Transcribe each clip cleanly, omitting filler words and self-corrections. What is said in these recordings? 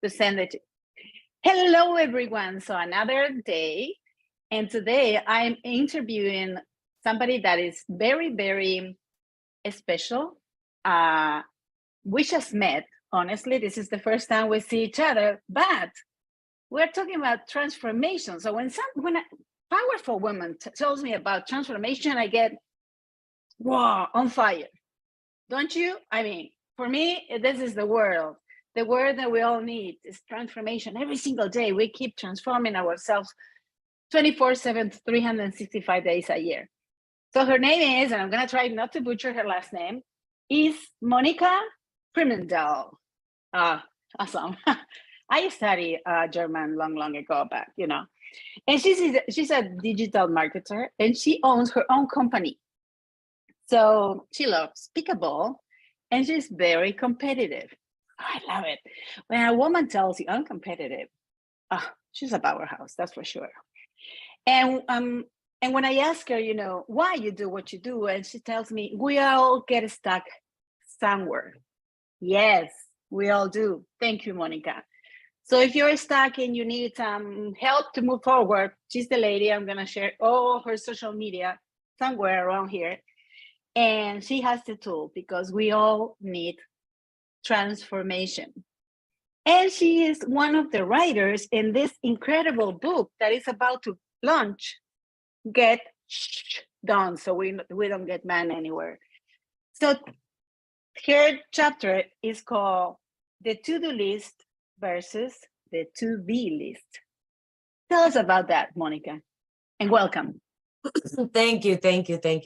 to send it. Hello, everyone. So another day. And today I'm interviewing somebody that is very, very special. We just met. Honestly, this is the first time we see each other, but we're talking about transformation. So when a powerful woman tells me about transformation, I get, wow, on fire. Don't you? I mean, for me, this is the word. The word that we all need is transformation. Every single day, we keep transforming ourselves 24/7, 365 days a year. So her name is, and I'm going to try not to butcher her last name, is Monika Krimendahl. Awesome. I studied German long ago, but and she's a digital marketer, and she owns her own company. So she loves pickleball, and she's very competitive. I love it. When a woman tells you I'm competitive, she's a powerhouse, that's for sure. And when I ask her, why you do what you do, and she tells me, we all get stuck somewhere. Yes, we all do. Thank you, Monika. So if you're stuck and you need some help to move forward, she's the lady. I'm going to share all her social media somewhere around here. And she has the tool because we all need transformation. And she is one of the writers in this incredible book that is about to launch, Get Done, so we don't get mad anywhere. So her chapter is called The To-Do List versus the To-Be List. Tell us about that, Monika, and welcome. Thank you,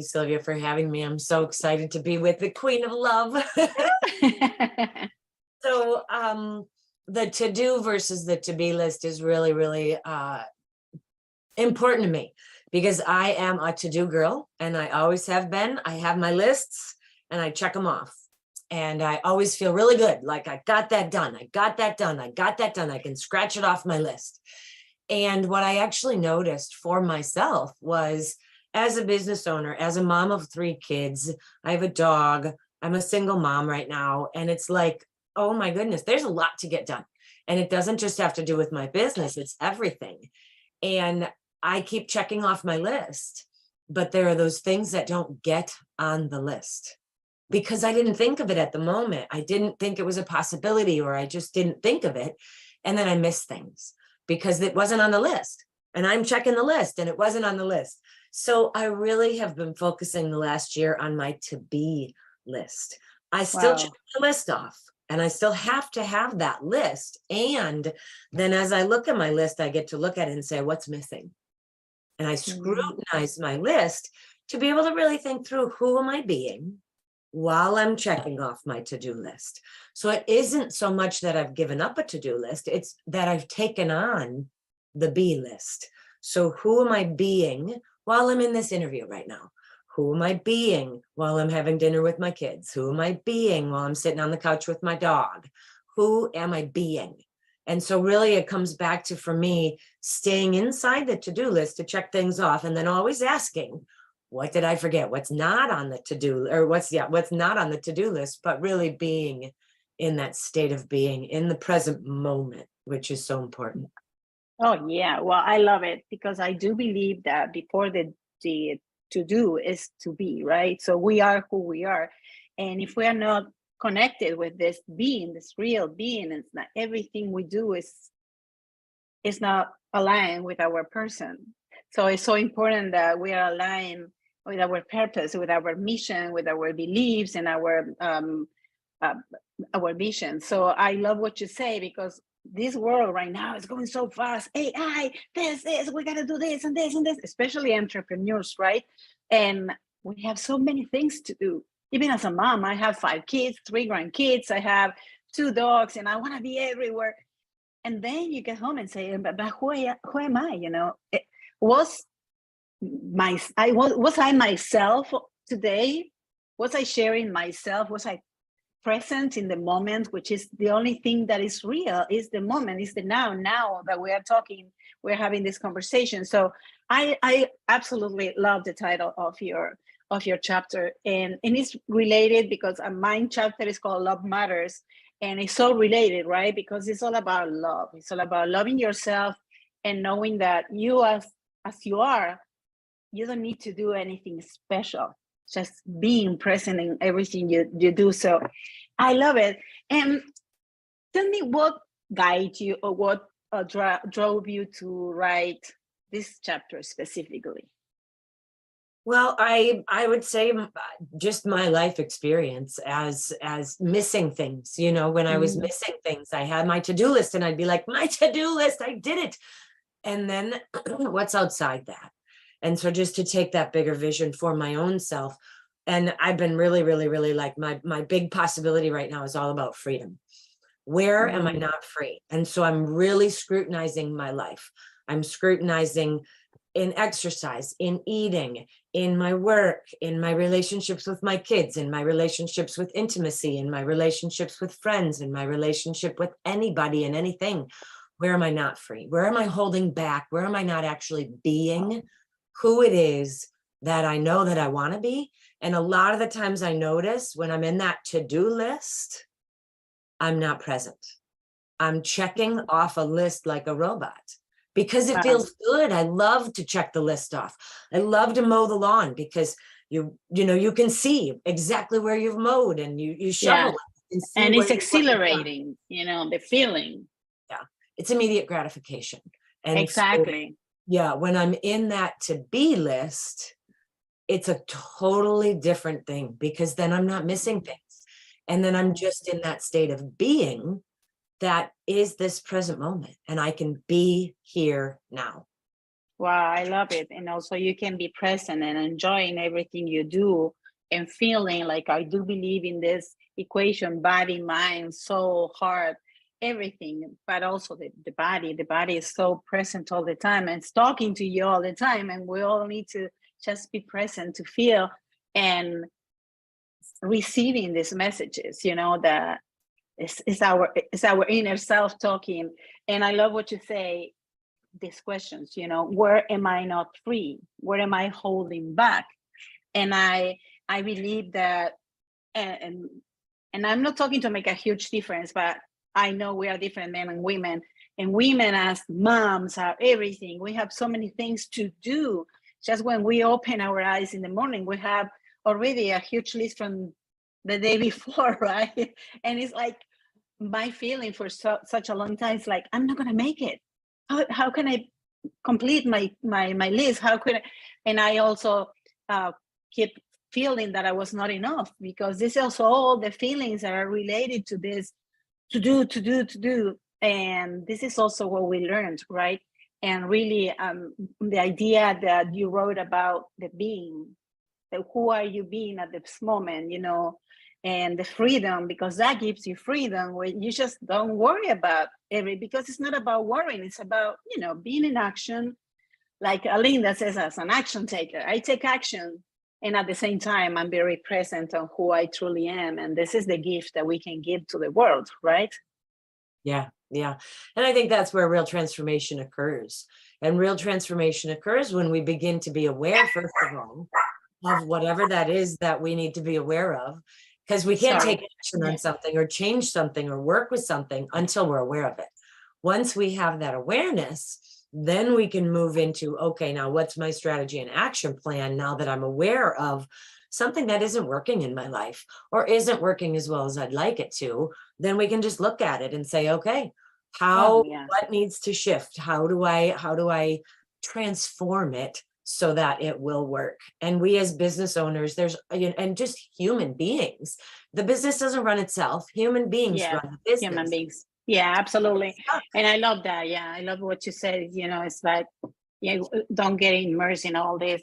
Sylvia, for having me. I'm so excited to be with the Queen of Love. So the to-do versus the to-be list is really, really important to me because I am a to-do girl and I always have been. I have my lists and I check them off. And I always feel really good. Like I got that done. I got that done. I got that done. I can scratch it off my list. And what I actually noticed for myself was as a business owner, as a mom of 3 kids, I have a dog. I'm a single mom right now. And it's like, oh my goodness, there's a lot to get done. And it doesn't just have to do with my business. It's everything. And I keep checking off my list, but there are those things that don't get on the list because I didn't think of it at the moment. I didn't think it was a possibility, or I just didn't think of it. And then I miss things because it wasn't on the list, and I'm checking the list and it wasn't on the list. So I really have been focusing the last year on my to-be list. I still check the list off. And I still have to have that list. And then as I look at my list, I get to look at it and say, what's missing? And I scrutinize my list to be able to really think through who am I being while I'm checking off my to-do list. So it isn't so much that I've given up a to-do list. It's that I've taken on the be list. So who am I being while I'm in this interview right now? Who am I being while I'm having dinner with my kids? Who am I being while I'm sitting on the couch with my dog? Who am I being? And so really it comes back to, for me, staying inside the to-do list to check things off, and then always asking, what did I forget? What's not on the to-do, or what's not on the to-do list, but really being in that state of being in the present moment, which is so important. Oh, yeah. Well, I love it because I do believe that before the to do is to be, right? So we are who we are. And if we are not connected with this being, this real being, it's not everything we do is not aligned with our person. So it's so important that we are aligned with our purpose, with our mission, with our beliefs, and our vision. So I love what you say, because this world right now is going so fast. AI, this, we got to do this and this and this, especially entrepreneurs, right? And we have so many things to do. Even as a mom, I have 5 kids, 3 grandkids, I have 2 dogs, and I want to be everywhere. And then you get home and say, but who am I? Was I myself today? Was I sharing myself? Was I present in the moment, which is the only thing that is real, is the moment, is the now that we are talking, we're having this conversation. So I absolutely love the title of your chapter, and it's related because my chapter is called Love Matters, And it's so related, right? Because it's all about love. It's all about loving yourself and knowing that you as you are, you don't need to do anything special. Just being present in everything you do. So I love it. And tell me what guided you or what drove you to write this chapter specifically. Well, I would say just my life experience as missing things. You know, when I was missing things, I had my to-do list and I'd be like, my to-do list, I did it. And then what's outside that? And so just to take that bigger vision for my own self. And I've been really, really, really like my big possibility right now is all about freedom. Where am I not free? And so I'm really scrutinizing my life. I'm scrutinizing in exercise, in eating, in my work, in my relationships with my kids, in my relationships with intimacy, in my relationships with friends, in my relationship with anybody and anything. Where am I not free? Where am I holding back? Where am I not actually being who it is that I know that I want to be? And a lot of the times I notice when I'm in that to-do list, I'm not present. I'm checking off a list like a robot because it feels good. I love to check the list off. I love to mow the lawn because you know, you can see exactly where you've mowed and you shovel it. And it's exhilarating, you know, the feeling. Yeah, it's immediate gratification. And exactly. So, when I'm in that to be list, it's a totally different thing because then I'm not missing things. And then I'm just in that state of being that is this present moment and I can be here now. Wow, I love it. And also you can be present and enjoying everything you do and feeling like I do believe in this equation, body, mind, soul, heart, everything, but also the body is so present all the time and it's talking to you all the time. And we all need to just be present to feel and receiving these messages, you know, that it's our inner self talking. And I love what you say, these questions, you know, where am I not free? Where am I holding back? And I believe that, and I'm not talking to make a huge difference, but I know we are different men and women as moms are everything. We have so many things to do. Just when we open our eyes in the morning, we have already a huge list from the day before, right? And it's like my feeling for such a long time is like, I'm not gonna make it. How can I complete my list? How could I? And I also keep feeling that I was not enough because this is also all the feelings that are related to this, to do. And this is also what we learned, right? And really the idea that you wrote about the being, who are you being at this moment, you know, and the freedom, because that gives you freedom where you just don't worry about because it's not about worrying, it's about, you know, being in action. Like Alinda says, as an action taker, I take action. And at the same time, I'm very present on who I truly am. And this is the gift that we can give to the world, right? Yeah. And I think that's where real transformation occurs. And real transformation occurs when we begin to be aware, first of all, of whatever that is that we need to be aware of. Because we can't take action on something or change something or work with something until we're aware of it. Once we have that awareness, then we can move into, okay, now what's my strategy and action plan now that I'm aware of something that isn't working in my life or isn't working as well as I'd like it to, then we can just look at it and say, okay, what needs to shift? How do I transform it so that it will work? And we as business owners, and just human beings, the business doesn't run itself. Human beings run the business. Human beings. Yeah, absolutely. And I love that. Yeah, I love what you said. You know, it's like, don't get immersed in all this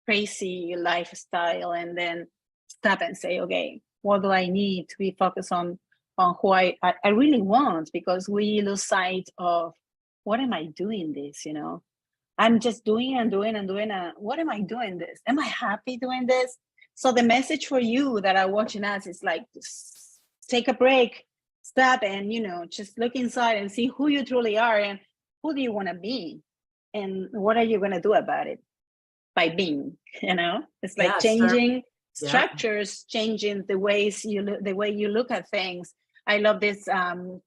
crazy lifestyle and then stop and say, okay, what do I need to be focused on who I really want? Because we lose sight of, what am I doing this, you know? I'm just doing and doing. What am I doing this? Am I happy doing this? So the message for you that are watching us is like, just take a break, stop, and, you know, just look inside and see who you truly are and who do you want to be and what are you going to do about it by being, you know? It's like changing structures, changing the way you look at things, I love this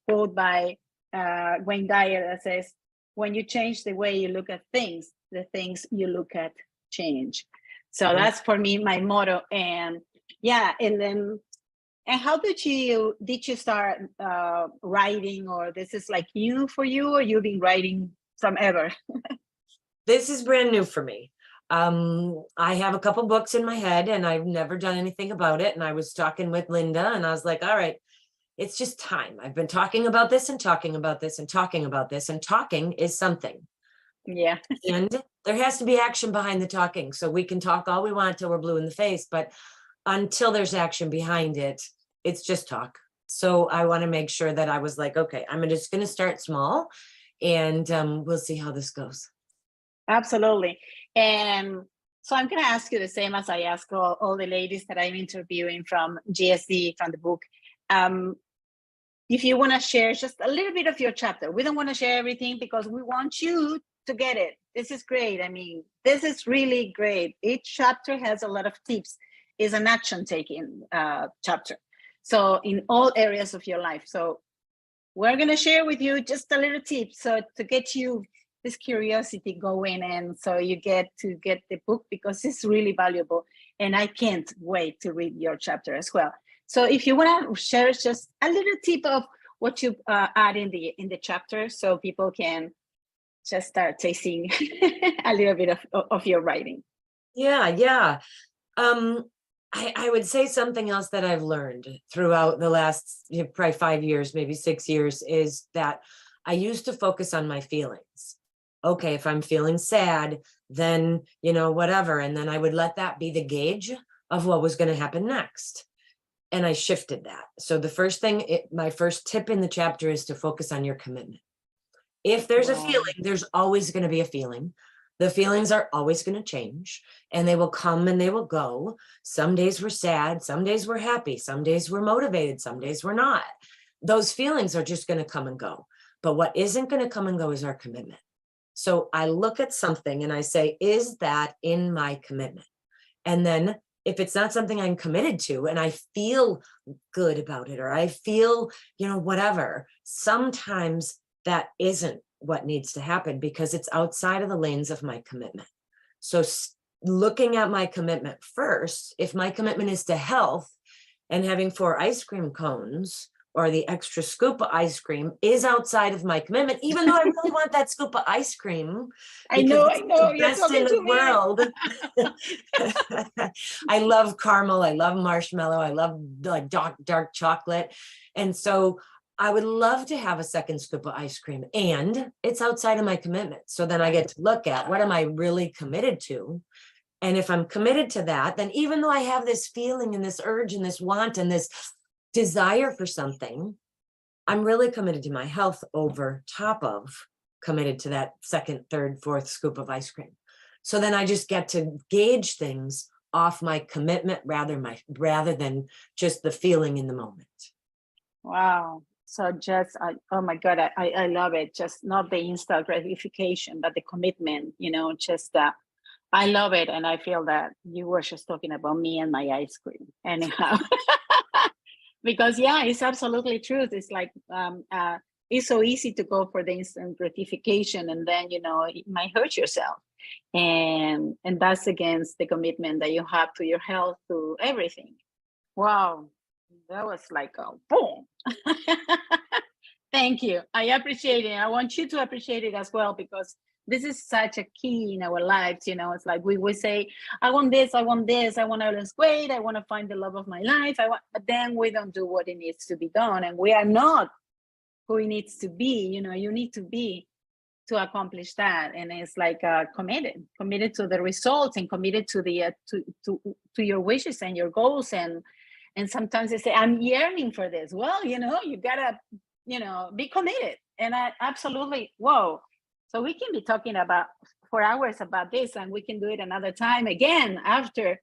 quote by Wayne Dyer that says, when you change the way you look at things, the things you look at change. So that's for me my motto. And yeah, and then, and how did you start writing, or this is like new for you, or you've been writing from ever? This is brand new for me. I have a couple books in my head and I've never done anything about it. And I was talking with Linda and I was like, all right, it's just time. I've been talking about this and talking about this and talking about this, and talking is something. Yeah. And there has to be action behind the talking. So we can talk all we want till we're blue in the face, but until there's action behind it, it's just talk. So I want to make sure that I was like, okay, I'm just going to start small and we'll see how this goes. Absolutely. And so I'm going to ask you the same as I ask all the ladies that I'm interviewing from GSD, from the book. If you want to share just a little bit of your chapter. We don't want to share everything because we want you to get it. This is great. I mean, this is really great. Each chapter has a lot of tips. It's an action-taking chapter. So in all areas of your life. So we're going to share with you just a little tip, so to get you this curiosity going, and so you get the book, because it's really valuable. And I can't wait to read your chapter as well. So if you want to share just a little tip of what you add in the chapter, so people can just start tasting a little bit of your writing. Yeah. I would say something else that I've learned throughout the last probably 5 years, maybe 6 years, is that I used to focus on my feelings. Okay, if I'm feeling sad, then, whatever. And then I would let that be the gauge of what was going to happen next. And I shifted that. So the first thing, my first tip in the chapter is to focus on your commitment. If there's a feeling, there's always going to be a feeling. The feelings are always going to change, and they will come and they will go. Some days we're sad, some days we're happy, some days we're motivated, some days we're not. Those feelings are just going to come and go. But what isn't going to come and go is our commitment. So I look at something and I say, is that in my commitment? And then if it's not something I'm committed to and I feel good about it, or I feel, whatever, sometimes that isn't what needs to happen because it's outside of the lanes of my commitment. So looking at my commitment first, if my commitment is to health, and having 4 ice cream cones or the extra scoop of ice cream is outside of my commitment, even though I really want that scoop of ice cream. I know, the best in the world. I love caramel. I love marshmallow. I love like dark chocolate. And so I would love to have a second scoop of ice cream, and it's outside of my commitment. So then I get to look at, what am I really committed to? And if I'm committed to that, then even though I have this feeling and this urge and this want and this desire for something, I'm really committed to my health over top of committed to that second, third, fourth scoop of ice cream. So then I just get to gauge things off my commitment rather than just the feeling in the moment. Wow. So just, oh my God, I love it. Just not the instant gratification, but the commitment, I love it. And I feel that you were just talking about me and my ice cream anyhow. Because yeah, it's absolutely true. It's like, it's so easy to go for the instant gratification, and then, it might hurt yourself. And that's against the commitment that you have to your health, to everything. Wow. That was like a boom. Thank you. I appreciate it. I want you to appreciate it as well, because this is such a key in our lives. It's like we say, I want this, I want this, I want to lose weight, I want to find the love of my life. But then we don't do what it needs to be done. And we are not who it needs to be. You need to be to accomplish that. And it's like committed to the results, and committed to the to your wishes and your goals. And sometimes they say, I'm yearning for this. Well, you gotta, be committed. And I absolutely, whoa. So we can be talking about for hours about this, and we can do it another time again after.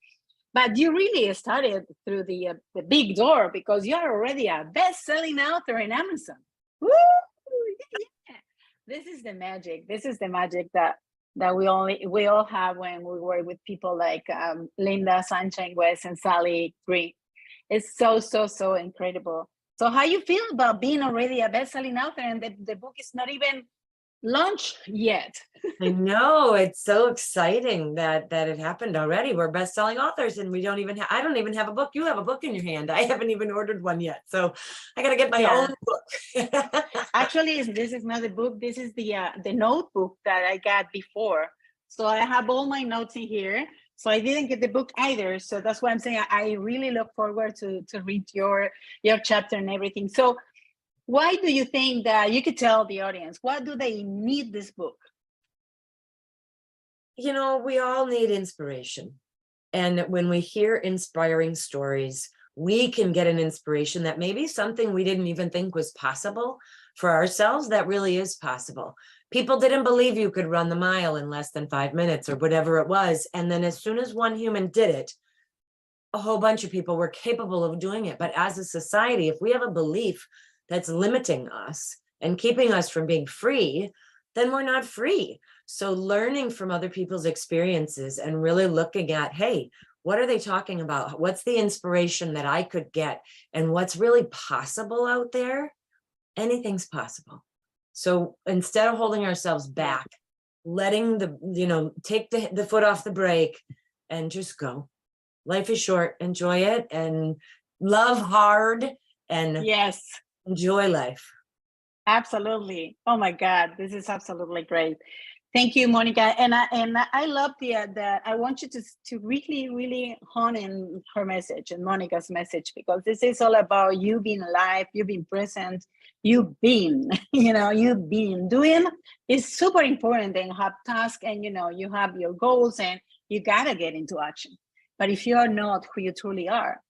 But you really started through the big door, because you're already a best-selling author in Amazon. Woo! Yeah. This is the magic. This is the magic that we all have when we work with people like Linda, Sunshine West, and Sally Green. It's so incredible. So how you feel about being already a best-selling author and the book is not even launched yet? I know, it's so exciting that it happened already. We're best-selling authors and we don't even I don't even have a book. You have a book in your hand. I haven't even ordered one yet. So I got to get my own book. Actually, this is not a book. This is the notebook that I got before. So I have all my notes in here. So I didn't get the book either. So that's why I'm saying I really look forward to read your chapter and everything. So why do you think that you could tell the audience, why do they need this book? You know, we all need inspiration. And when we hear inspiring stories, we can get an inspiration that maybe something we didn't even think was possible for ourselves, that really is possible. People didn't believe you could run the mile in less than 5 minutes or whatever it was. And then as soon as one human did it, a whole bunch of people were capable of doing it. But as a society, if we have a belief that's limiting us and keeping us from being free, then we're not free. So learning from other people's experiences and really looking at, hey, what are they talking about? What's the inspiration that I could get? And what's really possible out there? Anything's possible. So instead of holding ourselves back, letting take the foot off the brake and just go. Life is short, enjoy it and love hard and yes, enjoy life. Absolutely. Oh my God, this is absolutely great. Thank you, Monika. And I love the I want you to really, really hone in her message and Monika's message, because this is all about you being alive, you being present, you being, you being doing is super important. And have tasks and you have your goals and you gotta get into action. But if you are not who you truly are,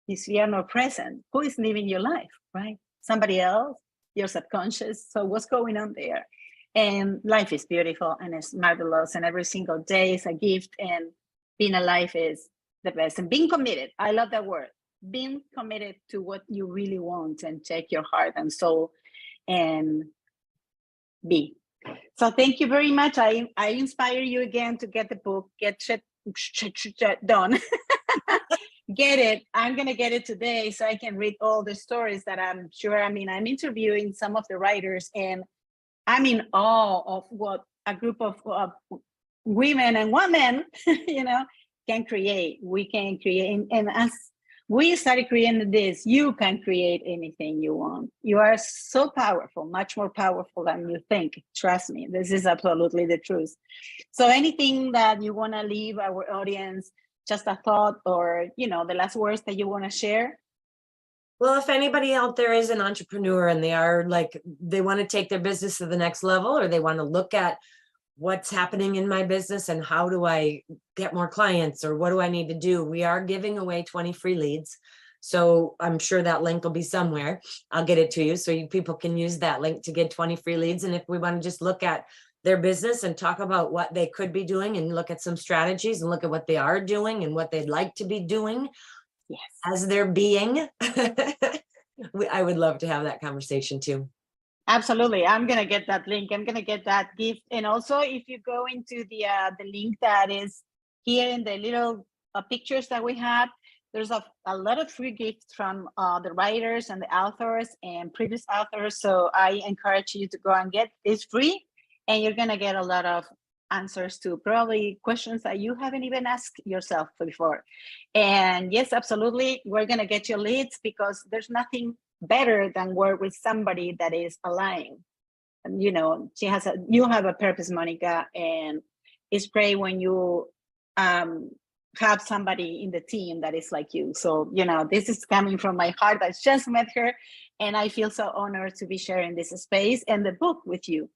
if you are not present, who is living your life, right? Somebody else, your subconscious. So what's going on there? And life is beautiful and it's marvelous. And every single day is a gift. And being alive is the best. And being committed. I love that word. Being committed to what you really want and take your heart and soul and be. So thank you very much. I inspire you again to get the book, get shit done. Get it. I'm going to get it today so I can read all the stories that I'm sure. I'm interviewing some of the writers and I'm in awe of what a group of women and women, can create. We can create. And as we started creating this, you can create anything you want. You are so powerful, much more powerful than you think. Trust me, this is absolutely the truth. So anything that you want to leave our audience, just a thought or, the last words that you want to share? Well, if anybody out there is an entrepreneur and they want to take their business to the next level, or they want to look at what's happening in my business and how do I get more clients or what do I need to do? We are giving away 20 free leads. So I'm sure that link will be somewhere. I'll get it to you so people can use that link to get 20 free leads. And if we want to just look at their business and talk about what they could be doing and look at some strategies and look at what they are doing and what they'd like to be doing, yes, as their being, I would love to have that conversation too. Absolutely. I'm going to get that link. I'm going to get that gift. And also, if you go into the link that is here in the little pictures that we have, there's a lot of free gifts from the writers and the authors and previous authors. So I encourage you to go and get this free. And you're going to get a lot of answers to probably questions that you haven't even asked yourself before. And yes, absolutely. We're going to get your leads because there's nothing better than work with somebody that is aligned. And, you have a purpose, Monika, and it's great when you have somebody in the team that is like you. So, this is coming from my heart. I just met her and I feel so honored to be sharing this space and the book with you.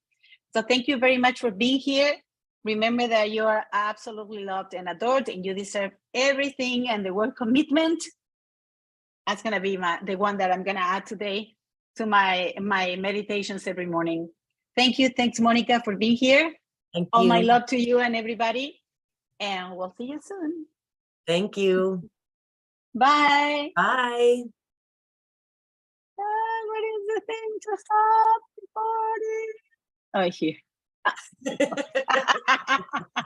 So thank you very much for being here. Remember that you are absolutely loved and adored and you deserve everything. And the word commitment, that's going to be the one that I'm going to add today to my meditations every morning. Thank you. Thanks, Monika, for being here. Thank you. All my love to you and everybody. And we'll see you soon. Thank you. Bye. Bye. What is the thing to stop the party? Oh, here.